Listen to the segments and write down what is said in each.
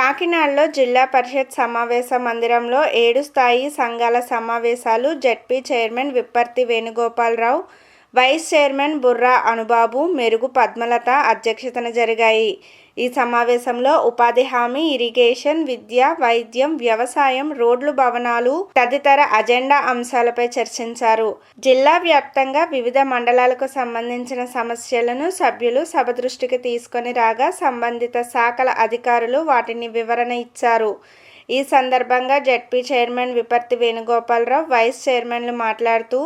కాకినాడలో జిల్లా పరిషత్ సమావేశ మందిరంలో 7 స్థాయి సంఘాల సమావేశాలు ZP chairman Vipparthi Venugopalarao, vice chairman Burra Anubabu, Merugu Padmalatha అధ్యక్షతన జరిగాయి. ఈ సమావేశంలో ఉపాధి హామీ, ఇరిగేషన్, విద్య, వైద్యం, వ్యవసాయం, రోడ్లు, భవనాలు తదితర అజెండా అంశాలపై చర్చించారు. జిల్లా వ్యాప్తంగా వివిధ మండలాలకు సంబంధించిన సమస్యలను సభ్యులు సభ దృష్టికి తీసుకొని రాగా సంబంధిత శాఖల అధికారులు వాటిని వివరణ ఇచ్చారు. ఈ సందర్భంగా ZP chairman Vipparthi Venugopalarao, vice చైర్మన్లు మాట్లాడుతూ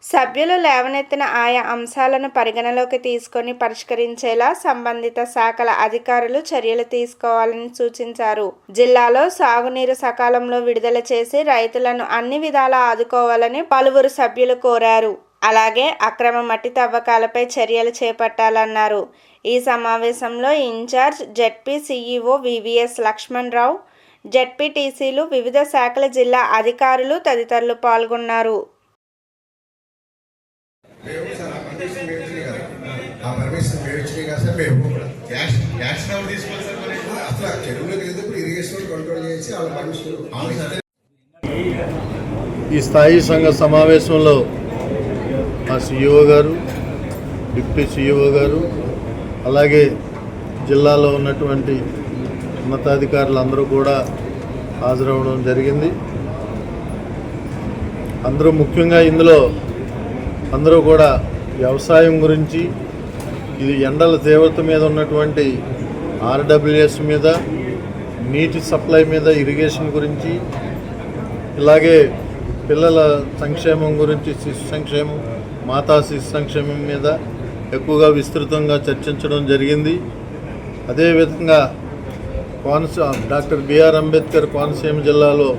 సభ్యులు లేవనెత్తిన ఆయా అంశాలను పరిగణలోకి తీసుకొని పరిష్కరించేలా సంబంధిత శాఖల అధికారులు చర్యలు తీసుకోవాలని సూచించారు. జిల్లాలో సాగునీరు సకాలంలో విడుదల చేసి రైతులను అన్ని విధాలా ఆదుకోవాలని పలువురు సభ్యులు కోరారు. అలాగే అక్రమ మట్టి తవ్వకాలపై చర్యలు చేపట్టాలన్నారు. ఈ సమావేశంలో incharge ZP CEO VVS Lakshmanarao, జెడ్పీటీసీలు, వివిధ శాఖల జిల్లా అధికారులు తదితరులు పాల్గొన్నారు. ఈ స్థాయి సంఘ సమావేశంలో మా సిఇఓ గారు, డిప్యూటీ సిఇఓ గారు, అలాగే జిల్లాలో ఉన్నటువంటి ఉన్నతాధికారులు అందరూ కూడా హాజరవడం జరిగింది. అందరూ ముఖ్యంగా ఇందులో అందరూ కూడా వ్యవసాయం గురించి, ఇది ఎండల తీవ్రత మీద ఉన్నటువంటి ఆర్డబ్ల్యూఎస్ మీద, నీటి సప్లై మీద, ఇరిగేషన్ గురించి, ఇలాగే పిల్లల సంక్షేమం గురించి, శిశు సంక్షేమం, మాతా శిశు సంక్షేమం మీద ఎక్కువగా విస్తృతంగా చర్చించడం జరిగింది. అదేవిధంగా డాక్టర్ బిఆర్ అంబేద్కర్ కోనసీమ జిల్లాలో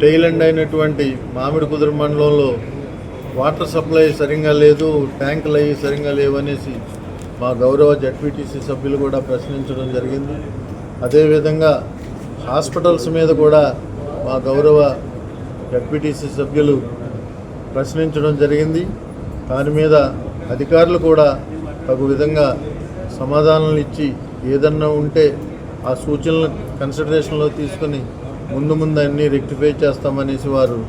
టైలెండ్ అయినటువంటి మామిడికుదురు మండలంలో వాటర్ సప్లై సరిగ్గా లేదు, ట్యాంకులు అవి సరిగ్గా లేవనేసి మా గౌరవ జెడ్పీటీసీ సభ్యులు కూడా ప్రశ్నించడం జరిగింది. అదేవిధంగా హాస్పిటల్స్ మీద కూడా మా గౌరవ జెడ్పీటీసీ సభ్యులు ప్రశ్నించడం జరిగింది. దాని మీద అధికారులు కూడా తగు విధంగా సమాధానాలు ఇచ్చి ఏదన్నా ఉంటే ఆ సూచనలు కన్సిడరేషన్లో తీసుకొని ముందు అన్నీ రెక్టిఫై చేస్తామనేసి వారు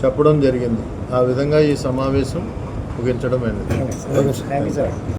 చెప్పడం జరిగింది. ఆ విధంగా ఈ సమావేశం ముగించడం అనేది.